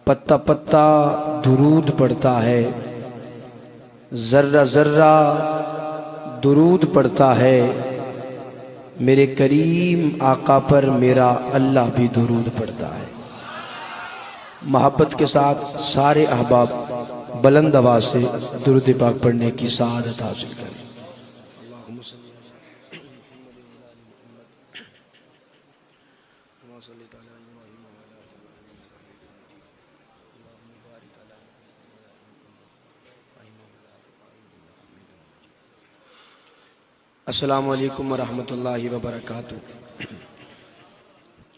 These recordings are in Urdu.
پتا پتا درود پڑھتا ہے، ذرہ ذرہ درود پڑھتا ہے، میرے کریم آقا پر میرا اللہ بھی درود پڑھتا ہے۔ محبت کے ساتھ سارے احباب بلند آواز سے درود پاک پڑھنے کی سعادت حاصل کریں۔ السلام علیکم ورحمۃ اللہ وبرکاتہ۔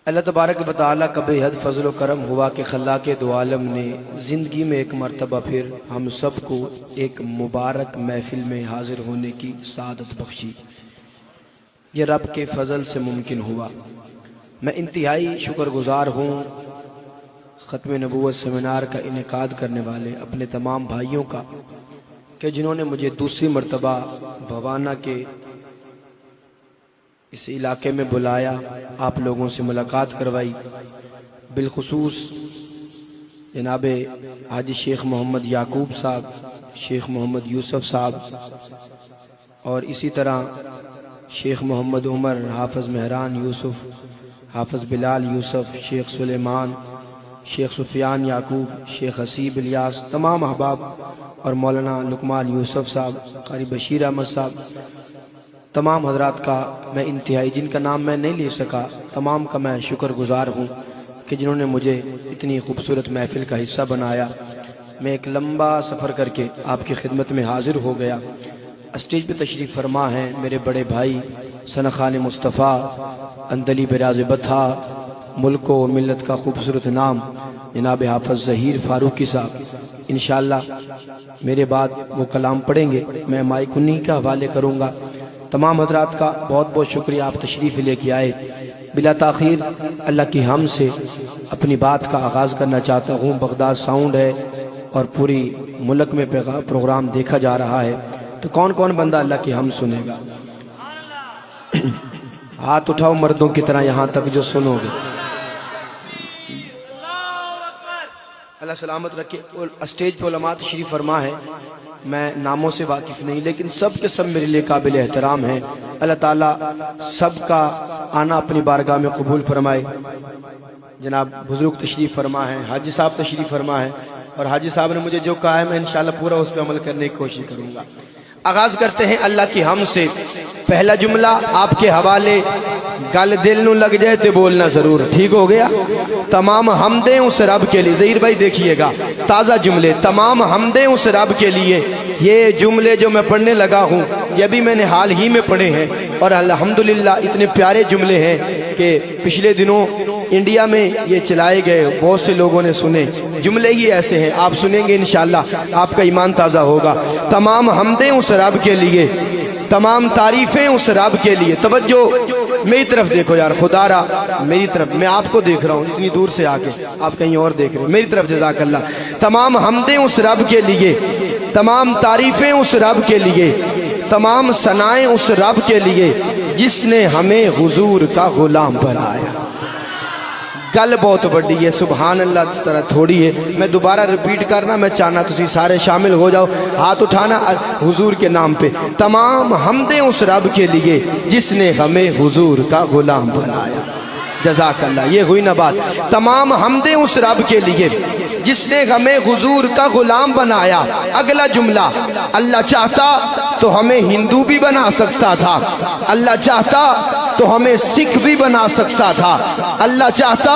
اللہ تبارک و تعالیٰ کا بے حد فضل و کرم ہوا کہ خلاق دو عالم نے زندگی میں ایک مرتبہ پھر ہم سب کو ایک مبارک محفل میں حاضر ہونے کی سعادت بخشی۔ یہ رب کے فضل سے ممکن ہوا۔ میں انتہائی شکر گزار ہوں ختم نبوت سیمینار کا انعقاد کرنے والے اپنے تمام بھائیوں کا کہ جنہوں نے مجھے دوسری مرتبہ بھوانہ کے اس علاقے میں بلایا، آپ لوگوں سے ملاقات کروائی۔ بالخصوص جناب حاجی شیخ محمد یعقوب صاحب، شیخ محمد یوسف صاحب، اور اسی طرح شیخ محمد عمر، حافظ مہران یوسف، حافظ بلال یوسف، شیخ سلیمان، شیخ سفیان یعقوب، شیخ حسیب الیاس، تمام احباب، اور مولانا لقمان یوسف صاحب، قاری بشیر احمد صاحب، تمام حضرات کا میں انتہائی، جن کا نام میں نہیں لے سکا، تمام کا میں شکر گزار ہوں کہ جنہوں نے مجھے اتنی خوبصورت محفل کا حصہ بنایا۔ میں ایک لمبا سفر کر کے آپ کی خدمت میں حاضر ہو گیا۔ اسٹیج پہ تشریف فرما ہیں میرے بڑے بھائی ثنا خان مصطفیٰ، اندلی براز بتھا، ملک و ملت کا خوبصورت نام جناب حافظ ظہیر فاروقی صاحب۔ انشاءاللہ میرے بعد وہ کلام پڑھیں گے، میں مائک انہی کا حوالے کروں گا۔ تمام حضرات کا بہت بہت شکریہ، آپ تشریف لے کے آئے۔ بلا تاخیر اللہ کی حمد سے اپنی بات کا آغاز کرنا چاہتا ہوں۔ بغداد ساؤنڈ ہے اور پوری ملک میں پروگرام دیکھا جا رہا ہے، تو کون کون بندہ اللہ کی حمد سنے گا؟ ہاتھ اٹھاؤ مردوں کی طرح یہاں تک جو سنو گے۔ اللہ سلامت رکھے۔ اسٹیج پہ علماء تشریف فرما ہے، میں ناموں سے واقف نہیں، لیکن سب کے سب میرے لیے قابل احترام ہیں۔ اللہ تعالیٰ سب کا آنا اپنی بارگاہ میں قبول فرمائے۔ جناب بزرگ تشریف فرما ہے، حاجی صاحب تشریف فرما ہے، اور حاجی صاحب نے مجھے جو کہا ہے میں انشاءاللہ پورا اس پہ عمل کرنے کی کوشش کروں گا۔ آغاز کرتے ہیں اللہ کی حمد سے۔ پہلا جملہ آپ کے حوالے، گل دل نو لگ جائے تو بولنا ضرور، ٹھیک ہو گیا؟ تمام حمدیں اس رب کے لیے، ظہیر بھائی دیکھیے گا تازہ جملے، تمام حمدیں اس رب کے لیے۔ یہ جملے جو میں پڑھنے لگا ہوں یہ بھی میں نے حال ہی میں پڑھے ہیں، اور الحمدللہ اتنے پیارے جملے ہیں کہ پچھلے دنوں انڈیا میں یہ چلائے گئے، بہت سے لوگوں نے سنے۔ جملے ہی ایسے ہیں، آپ سنیں گے انشاءاللہ آپ کا ایمان تازہ ہوگا۔ تمام حمدیں اس رب کے لیے، تمام تعریفیں اس رب کے لیے۔ توجہ میری طرف دیکھو یار، خدا را میری طرف، میں آپ کو دیکھ رہا ہوں اتنی دور سے آگے، آپ کہیں اور دیکھ رہے ہیں، میری طرف جزاک اللہ۔ تمام حمدیں اس رب کے لیے، تمام تعریفیں اس رب کے لیے، تمام ثنائیں اس رب کے لیے جس نے ہمیں حضور کا غلام بنایا۔ گل بہت بڑی ہے، سبحان اللہ طرح تھوڑی ہے، میں دوبارہ ریپیٹ کرنا میں چاہنا تسی سارے شامل ہو جاؤ، ہاتھ اٹھانا حضور کے نام پہ۔ تمام حمدیں اس رب کے لیے جس نے ہمیں حضور کا غلام بنایا۔ جزاک اللہ، یہ ہوئی نا بات۔ تمام حمدیں اس رب کے لیے جس نے ہمیں حضور کا غلام بنایا۔ اگلا جملہ، اللہ چاہتا تو ہمیں ہندو بھی بنا سکتا تھا، اللہ چاہتا تو ہمیں سکھ بھی بنا سکتا تھا، اللہ چاہتا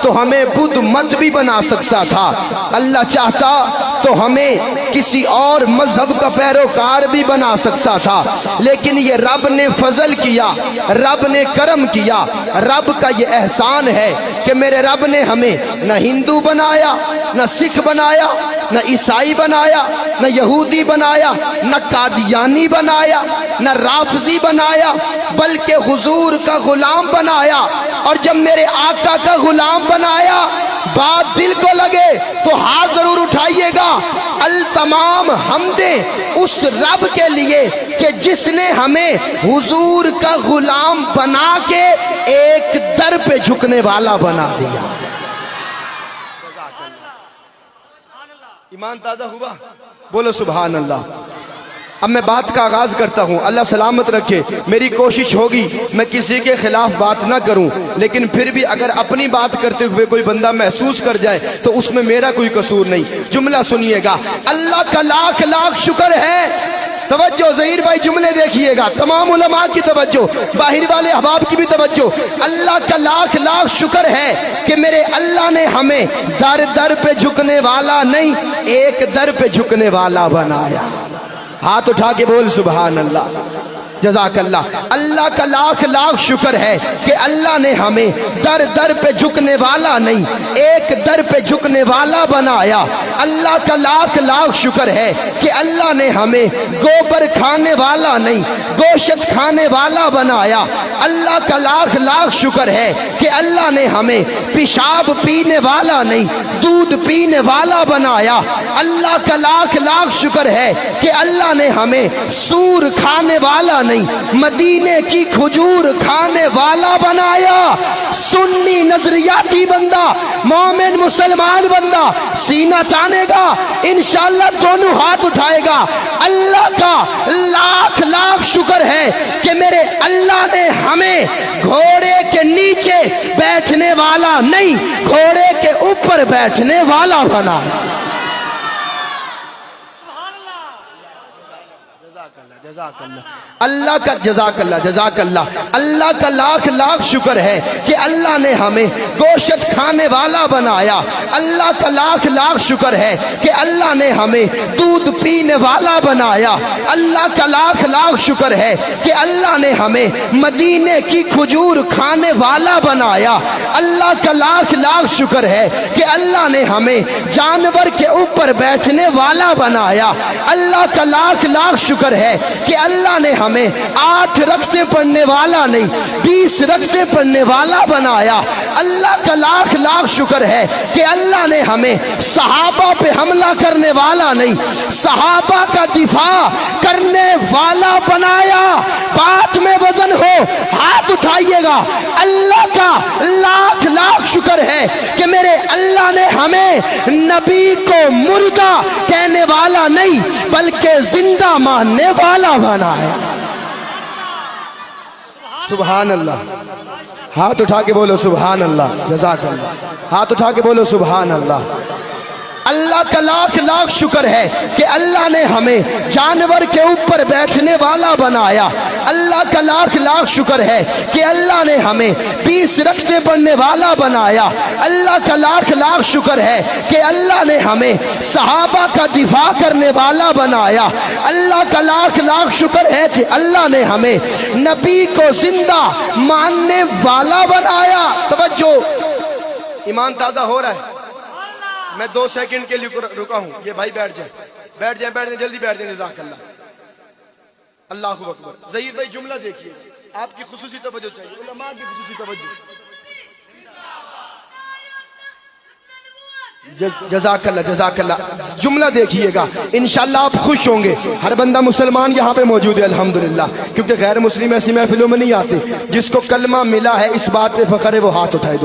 تو ہمیں بدھ مت بھی بنا سکتا تھا، اللہ چاہتا تو ہمیں کسی اور مذہب کا پیروکار بھی بنا سکتا تھا، لیکن یہ رب نے فضل کیا، رب نے کرم کیا، رب کا یہ احسان ہے کہ میرے رب نے ہمیں نہ ہندو بنایا، نہ سکھ بنایا، نہ عیسائی بنایا، نہ یہودی بنایا، نہ قادیانی بنایا، نہ رافضی بنایا، بلکہ حضور کا غلام بنایا۔ اور جب میرے آقا کا غلام بنایا، بات دل کو لگے تو ہاتھ ضرور اٹھائیے گا۔ التمام حمدیں اس رب کے لیے کہ جس نے ہمیں حضور کا غلام بنا کے ایک در پہ جھکنے والا بنا دیا۔ ایمان تازہ ہوا؟ بولو سبحان اللہ۔ اب میں بات کا آغاز کرتا ہوں، اللہ سلامت رکھے۔ میری کوشش ہوگی میں کسی کے خلاف بات نہ کروں، لیکن پھر بھی اگر اپنی بات کرتے ہوئے کوئی بندہ محسوس کر جائے تو اس میں میرا کوئی قصور نہیں۔ جملہ سنیے گا، اللہ کا لاکھ لاکھ شکر ہے۔ توجہ ظہیر بھائی، جملے دیکھیے گا، تمام علماء کی توجہ، باہر والے احباب کی بھی توجہ۔ اللہ کا لاکھ لاکھ شکر ہے کہ میرے اللہ نے ہمیں در در پہ جھکنے والا نہیں، ایک در پہ جھکنے والا بنایا۔ ہاتھ اٹھا کے بول سبحان اللہ، جزاک اللہ۔ اللہ کا لاکھ لاکھ شکر ہے کہ اللہ نے ہمیں در در پہ جھکنے والا نہیں، ایک در پہ جھکنے والا بنایا۔ اللہ کا لاکھ لاکھ شکر ہے کہ اللہ نے ہمیں گوبر کھانے والا نہیں، گوشت کھانے والا بنایا۔ اللہ کا لاکھ لاکھ شکر ہے کہ اللہ نے ہمیں پیشاب پینے والا نہیں، دودھ پینے والا بنایا۔ اللہ کا لاکھ لاکھ شکر ہے کہ اللہ نے ہمیں سور کھانے والا نہیں، مدینے کی کھجور کھانے والا بنایا۔ سنی نظریاتی بندہ، مومن مسلمان بندہ سینہ تانے گا، انشاءاللہ دونوں ہاتھ اٹھائے گا۔ اللہ کا لاکھ لاکھ شکر ہے کہ میرے اللہ نے ہمیں گھوڑے کے نیچے بیٹھنے والا نہیں، گھوڑے کے اوپر بیٹھنے والا بنایا۔ جزاک اللہ، اللہ کا جزاک اللہ، جزاک اللہ۔ اللہ کا لاکھ لاکھ شکر ہے کہ اللہ نے ہمیں گوشت کھانے والا بنایا۔ اللہ کا لاکھ لاکھ شکر ہے کہ اللہ نے ہمیں دودھ پینے والا بنایا۔ اللہ کا لاکھ لاکھ شکر ہے کہ اللہ نے ہمیں مدینے کی کھجور کھانے والا بنایا۔ اللہ کا لاکھ لاکھ شکر ہے کہ اللہ نے ہمیں جانور کے اوپر بیٹھنے والا بنایا۔ اللہ کا لاکھ لاکھ شکر ہے کہ اللہ نے ہمیں 8 رکعتیں پڑھنے والا نہیں، 20 رکعتیں پڑھنے والا بنایا۔ اللہ کا لاکھ لاکھ شکر ہے کہ اللہ نے ہمیں صحابہ پہ حملہ کرنے والا نہیں، صحابہ کا دفاع کرنے والا بنایا۔ بات میں وزن ہو، ہاتھ اٹھائیے گا۔ اللہ کا لاکھ لاکھ شکر ہے کہ میرے اللہ نے ہمیں نبی کو مردہ کہنے والا نہیں بلکہ زندہ ماننے والا بنایا۔ سبحان اللہ، ہاتھ اٹھا کے بولو سبحان اللہ، جزاک اللہ۔ ہاتھ اٹھا کے بولو سبحان اللہ۔ اللہ کا لاکھ لاکھ شکر ہے کہ اللہ نے ہمیں جانور کے اوپر بیٹھنے والا بنایا۔ اللہ کا لاکھ لاکھ شکر ہے کہ اللہ نے ہمیں 20 رکعتیں پڑھنے والا بنایا۔ اللہ کا لاکھ لاکھ شکر ہے کہ اللہ نے ہمیں صحابہ کا دفاع کرنے والا بنایا۔ اللہ کا لاکھ لاکھ شکر ہے کہ اللہ نے ہمیں نبی کو زندہ ماننے والا بنایا۔ توجہ، ایمان تازہ ہو رہا ہے؟ میں 2 سیکنڈ کے لیے رکا ہوں، یہ بھائی بیٹھ جائیں، بیٹھ جائیں، بیٹھ جائیں، جلدی بیٹھ جائیں، جزاک اللہ۔ اللہ اکبر۔ ظہیر بھائی جملہ دیکھیے، آپ کی خصوصی توجہ چاہیے، علماء کی خصوصی توجہ۔ جزاک اللہ، جزاک اللہ۔ جملہ دیکھیے گا، انشاءاللہ آپ خوش ہوں گے۔ ہر بندہ مسلمان یہاں پہ موجود ہے الحمدللہ، کیونکہ غیر مسلم ایسی محفلوں میں نہیں آتے۔ جس کو کلمہ ملا ہے اس بات پہ فخر ہے، وہ ہاتھ اٹھائے،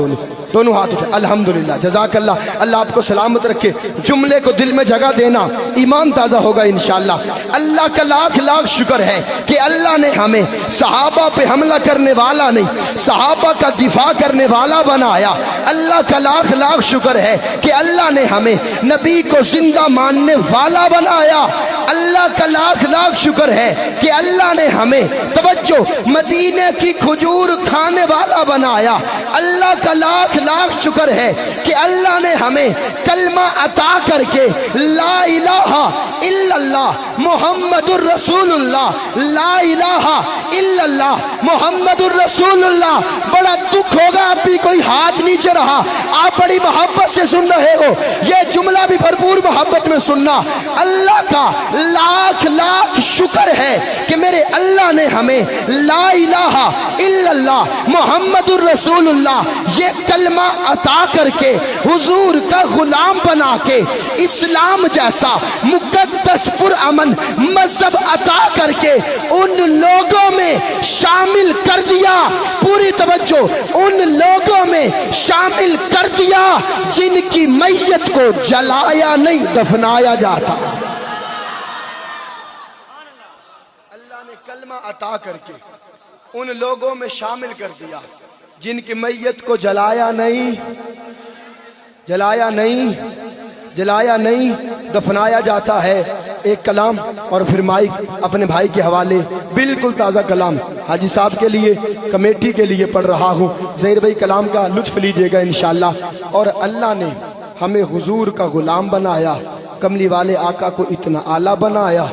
دونوں ہاتھ اٹھائے، الحمدللہ، جزاک اللہ۔ اللہ آپ کو سلامت رکھے۔ جملے کو دل میں جگہ دینا، ایمان تازہ ہوگا انشاءاللہ۔ اللہ کا لاکھ لاکھ شکر ہے کہ اللہ نے ہمیں صحابہ پہ حملہ کرنے والا نہیں، صحابہ کا دفاع کرنے والا بنایا۔ اللہ کا لاکھ لاکھ شکر ہے کہ اللہ نے ہمیں نبی کو زندہ ماننے والا بنایا۔ اللہ کا لاکھ لاکھ شکر ہے کہ اللہ نے ہمیں، توجہ، مدینے کی کھجور کھانے والا بنایا۔ اللہ کا لاکھ لاکھ شکر ہے کہ اللہ نے ہمیں کلمہ عطا کر کے لا الہ الا اللہ محمد الرسول اللہ، لا الہ الا اللہ محمد الرسول اللہ۔ بڑا دکھ ہوگا اب بھی کوئی ہاتھ نیچے رہا، آپ بڑی محبت سے سن رہے ہو، یہ جملہ بھی بھرپور محبت میں سننا۔ اللہ کا لاکھ لاکھ شکر ہے کہ میرے اللہ نے ہمیں لا الہ الا اللہ محمد الرسول اللہ یہ کلمہ عطا کر کے حضور کا غلام بنا کے اسلام جیسا مقدس پرامن مذہب عطا کر کے ان لوگوں میں شامل کر دیا. پوری توجہ, ان لوگوں میں شامل کر دیا جن کی میت کو جلایا نہیں دفنایا جاتا. اللہ نے کلمہ عطا کر کے ان لوگوں میں شامل کر دیا جن کی میت کو جلایا نہیں دفنایا جاتا ہے. ایک کلام اور پھر مائک اپنے بھائی کے حوالے, بالکل تازہ کلام حاجی صاحب کے لیے, کمیٹی کے لیے پڑھ رہا ہوں. زہیر بھائی کلام کا لطف لیجئے گا انشاءاللہ. اور اللہ نے ہمیں حضور کا غلام بنایا, کملی والے آقا کو اتنا اعلیٰ بنایا,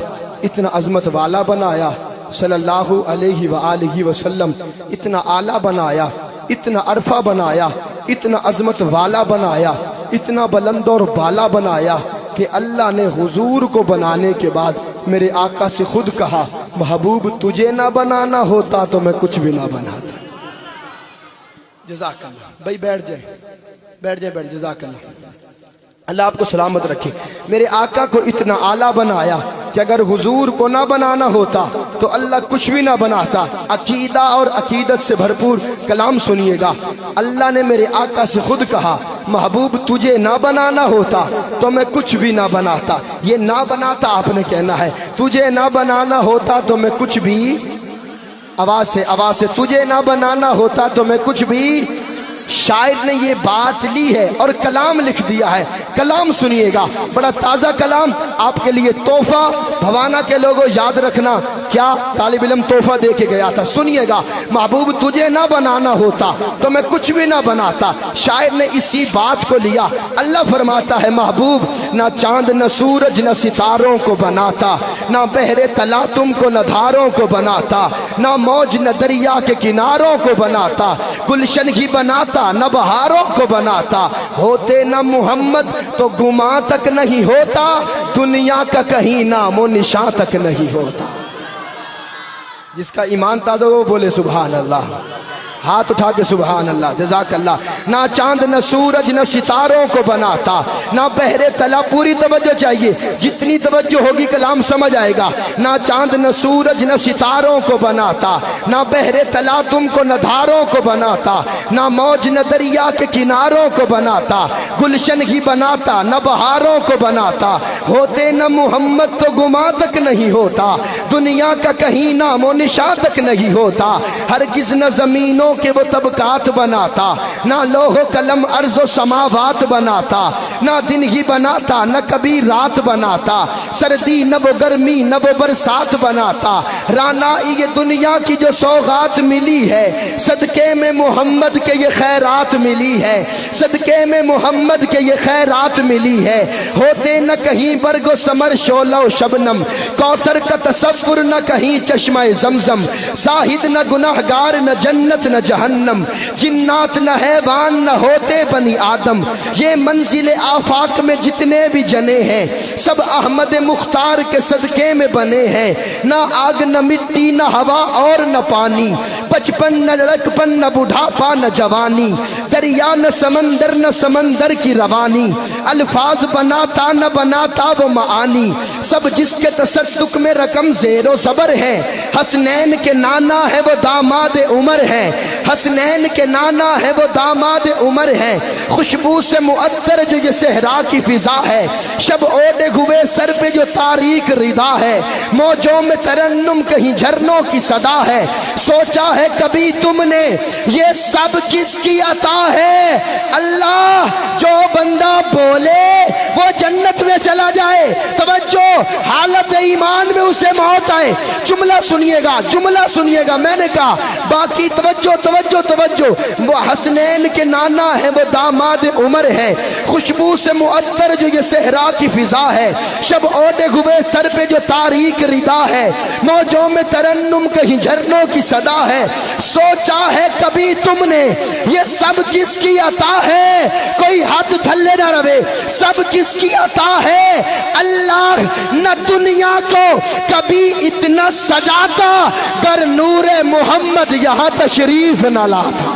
اتنا عظمت والا بنایا, صلی اللہ علیہ وآلہ وسلم اتنا اعلیٰ بنایا, اتنا عرفہ بنایا, اتنا عظمت والا بنایا, اتنا بلند اور بالا بنایا کہ اللہ نے حضور کو بنانے کے بعد میرے آقا سے خود کہا, محبوب تجھے نہ بنانا ہوتا تو میں کچھ بھی نہ بناتا. جزاک اللہ. بھائی بیٹھ جائیں. جزاک اللہ. اللہ آپ کو سلامت رکھے. میرے آقا کو اتنا اعلیٰ بنایا کہ اگر حضور کو نہ بنانا ہوتا تو اللہ کچھ بھی نہ بناتا. عقیدہ اور عقیدت سے بھرپور کلام سنیے گا. اللہ نے میرے آقا سے خود کہا, محبوب تجھے نہ بنانا ہوتا تو میں کچھ بھی نہ بناتا. یہ نہ بناتا آپ نے کہنا ہے, تجھے نہ بنانا ہوتا تو میں کچھ بھی, آواز سے تجھے نہ بنانا ہوتا تو میں کچھ بھی. شاعر نے یہ بات لی ہے اور کلام لکھ دیا ہے. کلام سنیے گا, بڑا تازہ کلام آپ کے لیے تحفہ. بھوانا کے لوگوں یاد رکھنا کیا طالب علم تحفہ دے کے گیا تھا. سنیے گا, محبوب تجھے نہ بنانا ہوتا تو میں کچھ بھی نہ بناتا. شاعر نے اسی بات کو لیا. اللہ فرماتا ہے, محبوب نہ چاند نہ سورج نہ ستاروں کو بناتا, نہ بحر طلا تم کو نہ دھاروں کو بناتا, نہ موج نہ دریا کے کناروں کو بناتا, گلشن ہی بناتا نہ بہاروں کو بناتا. ہوتے نہ محمد تو گمان تک نہیں ہوتا, دنیا کا کہیں نام و نشان تک نہیں ہوتا. جس کا ایمان تازہ وہ بولے سبحان اللہ. ہاتھ اٹھا کے سبحان اللہ. جزاک اللہ. نہ چاند نہ سورج نہ ستاروں کو بناتا, نہ بحر طلا. پوری توجہ چاہیے, جتنی توجہ ہوگی کلام سمجھ آئے گا. نہ چاند نہ سورج نہ ستاروں کو بناتا, نہ بحر طلا تم کو نہ دھاروں کو بناتا, نہ موج نہ دریا کے کناروں کو بناتا, گلشن ہی بناتا نہ بہاروں کو بناتا. ہوتے نہ محمد تو گمان تک نہیں ہوتا, دنیا کا کہیں نام و نشان تک نہیں ہوتا. ہرگز نہ زمینوں کہ وہ طبقات بناتا, نہ لوح و قلم ارض و سماوات بناتا, نہ دن ہی بناتا نہ کبھی رات بناتا, سردی نہ وہ گرمی نہ وہ برسات بناتا. رانائی یہ دنیا کی جو سوغات ملی ہے, صدقے میں محمد کے یہ خیرات ملی ہے, صدقے میں محمد کے یہ خیرات ملی ہے. ہوتے نہ کہیں برگ و ثمر شعلہ و شبنم, کوثر کا تصور نہ کہیں چشمہ زمزم, زاہد نہ گناہگار نہ جنت نہ جہنم, جنات نہ حیوان نہ ہوتے بنی آدم. یہ منزل آفاق میں جتنے بھی جنے ہیں سب احمد مختار کے صدقے میں بنے ہیں. نہ آگ نہ مٹی نہ ہوا اور نہ پانی, بچپن نہ لڑکپن نہ بڑھاپا نہ جوانی, دریا نہ سمندر نہ سمندر کی روانی, الفاظ بناتا نہ بناتا وہ معانی. سب جس کے تصدق میں رقم زیر و زبر ہے, حسنین کے نانا ہے وہ داماد عمر ہے, حسنین کے نانا ہے وہ داماد عمر ہے. خوشبو سے معطر جو یہ صحرا کی فضا ہے, شب اوڑے ہوئے سر پہ جو تاریک ردا ہے, موجوں میں ترنم کہیں جھرنوں کی صدا ہے. سوچا ہے کبھی تم نے یہ سب کس کی عطا ہے؟ اللہ جو بندہ بولے وہ جنت میں چلا جائے. توجہ, حالت ایمان میں اسے موت آئے. جملہ سنیے گا, میں نے کہا باقی توجہ. وہ حسنین کے نانا ہے وہ داماد عمر ہے, خوشبو سے معطر جو یہ صحرا کی فضا ہے, شب اوڑے ہوئے سر پہ جو تاریک ردا ہے, موجوں میں ترنم کہیں جھرنوں کی صدا ہے. سوچا ہے کبھی تم نے یہ سب کس کی عطا ہے؟ کوئی ہاتھ تھلے نہ رہے, سب کس کی عطا کہتا ہے اللہ نہ دنیا کو کبھی اتنا سجاتا گر نور محمد یہاں تشریف نہ لاتا.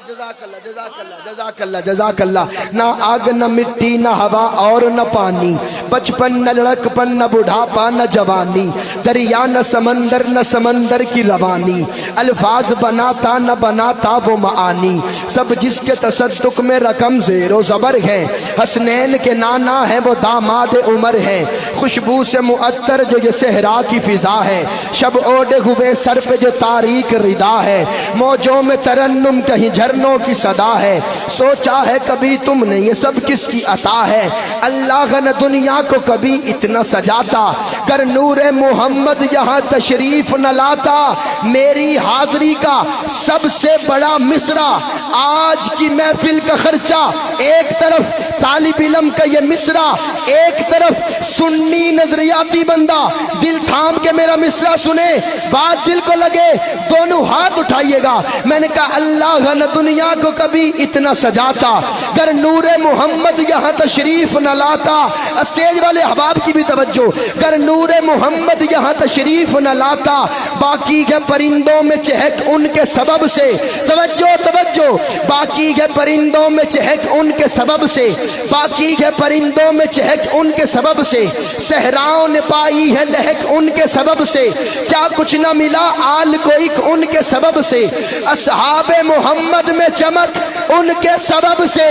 جزاک اللہ جزاک اللہ جزاک اللہ جزاک اللہ. نہ آگ نہ مٹی نہ ہوا اور نہ پانی، بچپن نہ لڑکپن نہ بڑھاپا نہ جوانی، دریا نہ سمندر کی روانی، الفاظ بناتا نہ بناتا وہ معانی، سب جس کے تصدق میں رقم زیر و زبر ہے، حسنین کے نانا ہے وہ داماد عمر ہے، خوشبو سے معطر جو یہ صحرا کی فضا ہے، شب اوڑے ہوئے سر پہ جو تاریک ردا ہے، موجوں میں ترنم کہیں جھرنوں کی صدا ہے، سوچا ہے کبھی تم نے یہ سب کس کی عطا ہے، اللہ نہ دنیا کو کبھی اتنا سجاتا گر نور محمد یہاں تشریف نہ لاتا. میری حاضری کا سب سے بڑا مصرع، آج کی محفل کا خرچہ، ایک طرف طالب علم کا یہ مصرع، ایک طرف سنی نظریاتی بندہ دل تھام کے میرا مصرع سنے، بات دل کو لگے، دونوں ہاتھ اٹھائیے گا. میں نے کہا اللہ نہ دنیا کو کبھی اتنا سجاتا گر نور محمد یہاں تشریف نہ لاتا. اسٹیج والے احباب کی بھی توجہ، گر نور محمد یہاں تشریف نہ لاتا. باقی کے پرندوں میں چہک ان کے سبب سے، توجہ توجہ، باقی کے پرندوں میں چہک ان کے سبب سے، باقی کے پرندوں میں چہک ان کے سبب سے، صحراؤں نے پائی ہے لہک ان کے سبب سے، کیا کچھ نہ ملا آل کو ایک ان کے سبب سے، اصحاب محمد میں چمک ان کے سبب سے،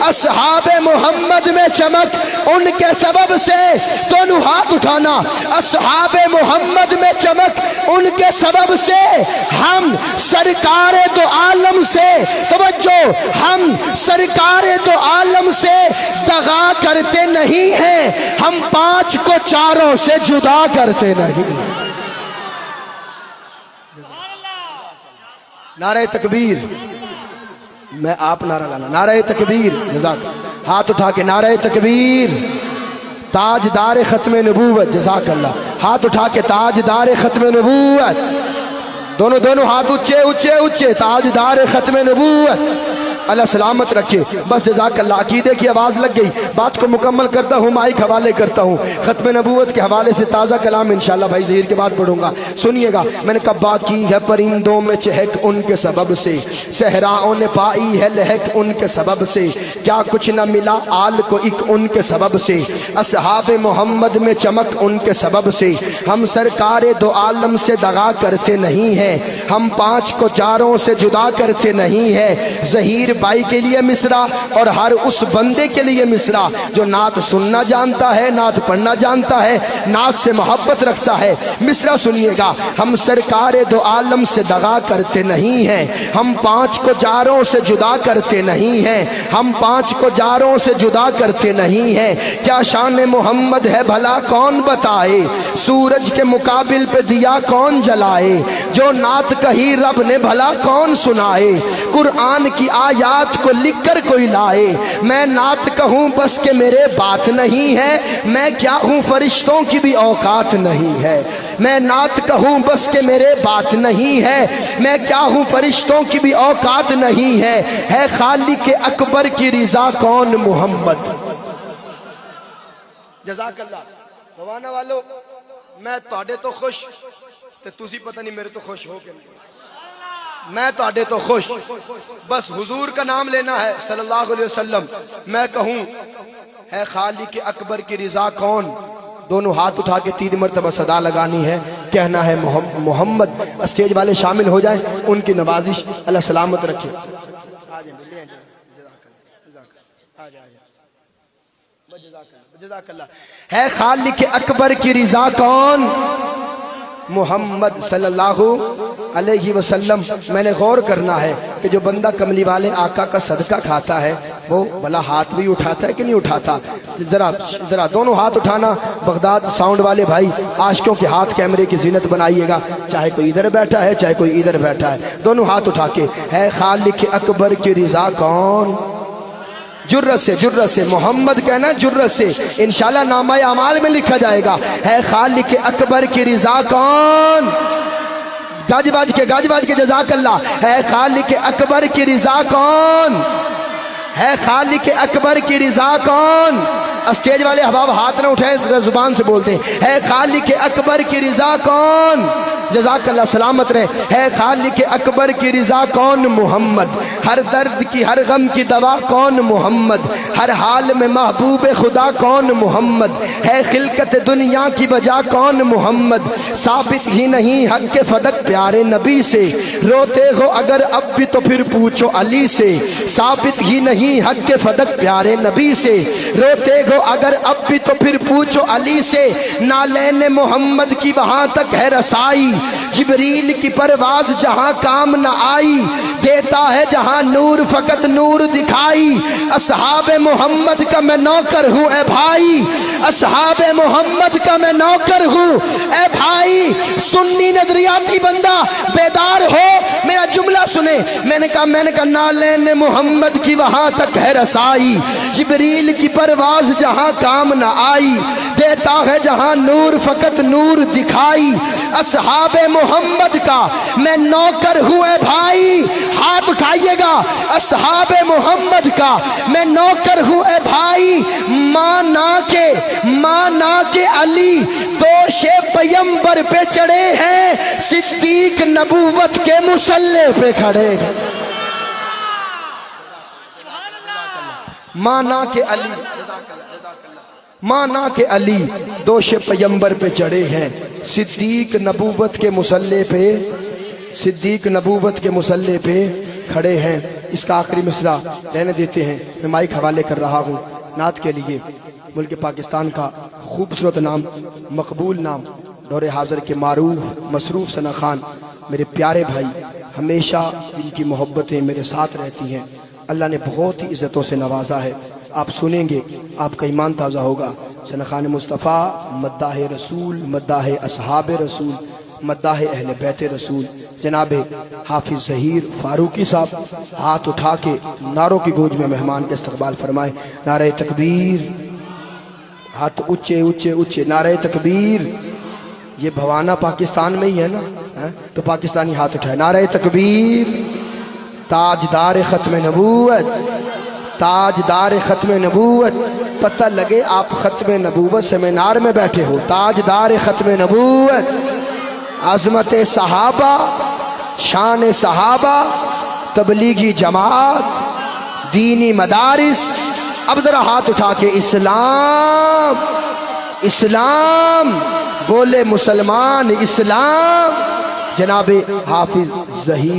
اصحاب محمد میں چمک ان کے سبب سے. دونوں ہاتھ اٹھانا. اصحاب محمد میں چمک ان کے سبب سے ہم سرکار دو عالم سے، توجہ، ہم سرکار دو عالم سے دغا کرتے نہیں ہیں، ہم پانچ کو چاروں سے جدا کرتے نہیں. نعرہ تکبیر. میں آپ نعرہ لانا. نعرہ تکبیر. جزاک. ہاتھ اٹھا کے نعرہ تکبیر. تاجدار ختم نبوت. جزاک اللہ. ہاتھ اٹھا کے تاجدار ختم نبوت. دونوں ہاتھ اونچے اونچے اونچے. تاجدار ختم نبوت اللہ سلامت رکھے. بس جزاک اللہ. عقیدے کی آواز لگ گئی. بات کو مکمل کرتا ہوں، مائک حوالے کرتا ہوں. ختم نبوت کے حوالے سے تازہ کلام انشاءاللہ بھائی ظہیر کے بعد پڑھوں گا، سنیے گا. میں نے کہا باقی ہے پرندوں میں چہک ان کے سبب سے، صحراؤں نے پائی ہے لہک ان کے سبب سے، کیا کچھ نہ ملا آل کو ایک ان کے سبب سے، اصحاب محمد میں چمک ان کے سبب سے. ہم سرکار دو عالم سے دغا کرتے نہیں ہیں، ہم پانچ کو چاروں سے جدا کرتے نہیں ہیں. ظہیر بھائی کے لیے مصرع اور ہر اس بندے کے لیے مصرع جو نعت سننا جانتا ہے، نعت پڑھنا جانتا ہے، نعت سے محبت رکھتا ہے. مصرع سنیے گا. ہم سرکار دو عالم سے دغا کرتے نہیں ہیں، ہم پانچ کو چاروں سے جدا کرتے نہیں ہیں، ہم پانچ کو چاروں سے جدا کرتے نہیں ہیں. کیا شان محمد ہے بھلا کون بتائے، سورج کے مقابل پہ دیا کون جلائے، جو نعت کہی رب نے بھلا کون سنائے، قرآن کی آیات کو لکھ کر کوئی لائے. میں نعت کہوں بس کہ میرے بات نہیں ہے، میں کیا ہوں فرشتوں کی بھی اوقات نہیں ہے. میں نعت کہوں بس کہ میرے بات نہیں ہے، میں کیا ہوں فرشتوں کی بھی اوقات نہیں ہے. ہے خالق اکبر کی رضا کون محمد. جزاک اللہ. روانا والو میں تواڈے تو خوش تے تسی پتہ نہیں میرے تو خوش ہو کے نہیں. میں تواڈے تو خوش، بس حضور کا نام لینا ہے صلی اللہ علیہ وسلم. میں کہوں ہے خالق اکبر کی رضا کون، دونوں ہاتھ اٹھا کے 3 مرتبہ صدا لگانی ہے، کہنا ہے محمد. اسٹیج والے شامل ہو جائیں، ان کی نوازش اللہ سلامت رکھے. جزاک اللہ. ہے خالق اکبر کی رضا کون، محمد صلی اللہ علیہ وسلم. میں نے غور کرنا ہے کہ جو بندہ کملی والے آقا کا صدقہ کھاتا ہے وہ بھلا ہاتھ بھی اٹھاتا ہے کہ نہیں اٹھاتا. ذرا دونوں ہاتھ اٹھانا. بغداد ساؤنڈ والے بھائی عاشقوں کے ہاتھ کیمرے کی زینت بنائیے گا، چاہے کوئی ادھر بیٹھا ہے چاہے کوئی ادھر بیٹھا ہے. دونوں ہاتھ اٹھا کے ہے خالق اکبر کی رضا کون. جرت سے محمد کہنا، جرت سے انشاءاللہ نامہ اعمال میں لکھا جائے گا. ہے خالق اکبر کی رضا کون. گاج باج کے جزاک اللہ. ہے خالق اکبر کی رضا کون. ہے خالق اکبر کی رضا کون؟ اسٹیج والے احباب ہاتھ نہ اٹھائیں، زبان سے بولتے ہیں، ہے خالق اکبر کی رضا کون؟ جزاک اللہ، سلامت رہے۔ ہے خالق اکبر کی رضا کون؟ محمد۔ ہر درد کی ہر غم کی دوا کون؟ محمد۔ ہر حال میں محبوب خدا کون؟ محمد۔ ہے خلقت دنیا کی وجہ کون؟ محمد۔ ثابت ہی نہیں حق کے فدق پیارے نبی سے، روتے ہو اگر اب بھی تو پھر پوچھو علی سے۔ ثابت ہی نہیں حق کے فدق پیارے نبی سے، روتے ہو اگر اب بھی تو پھر پوچھو علی سے۔ نالین محمد کی وہاں تک ہے رسائی، جبریل کی پرواز جہاں کام نہ آئی، دیتا ہے جہاں نور فقط نور دکھائی۔ اصحاب محمد کا میں نوکر ہوں اے بھائی، اصحاب محمد کا میں نوکر ہوں اے بھائی۔ سنی نظریاتی بندہ بیدار ہو، میرا جملہ سنے۔ میں نے کہا نالین محمد کی وہاں تک ہے رسائی، جبریل کی پرواز جہاں کام نہ آئی، دیتا ہے جہاں نور فقط نور دکھائی۔ اصحاب محمد کا میں نوکر ہوں اے بھائی، ہاتھ اٹھائیے گا۔ اصحاب محمد کا میں نوکر ہوں اے بھائی، مانا کے علی دوش پیمبر پہ چڑھے ہیں، صدیق نبوت کے مصلی پہ کھڑے ہیں۔ مانا کے علی دوش پیمبر پہ چڑھے ہیں، صدیق نبوت کے مصلی پہ کھڑے ہیں۔ اس کا آخری مصرع رہنے دیتے ہیں، میں مائک حوالے کر رہا ہوں نعت کے لیے۔ ملک پاکستان کا خوبصورت نام، مقبول نام، دور حاضر کے معروف مصروف ثنا خان، میرے پیارے بھائی، ہمیشہ ان کی محبتیں میرے ساتھ رہتی ہیں۔ اللہ نے بہت ہی عزتوں سے نوازا ہے، آپ سنیں گے آپ کا ایمان تازہ ہوگا۔ ثنا خان مصطفیٰ، مداح رسول، مداح اصحاب رسول، مداح اہل بیت رسول، جناب حافظ ظہیر فاروقی صاحب ہاتھ اٹھا کے نعروں کی گونج میں مہمان کا استقبال فرمائے۔ نعرہ تکبیر، ہاتھ اونچے اونچے اونچے، نعرہ تکبیر۔ یہ بھوانا پاکستان میں ہی ہے نا، تو پاکستانی ہاتھ اٹھائے، نعرہ تکبیر۔ تاجدار ختم نبوت، تاجدار ختم نبوت، پتہ لگے آپ ختم نبوت سیمینار میں بیٹھے ہو۔ تاجدار ختم نبوت، عظمت صحابہ، شان صحابہ، تبلیغی جماعت، دینی مدارس۔ اب ذرا ہاتھ اٹھا کے اسلام، اسلام بولے مسلمان، اسلام۔ جناب حافظ ظہیر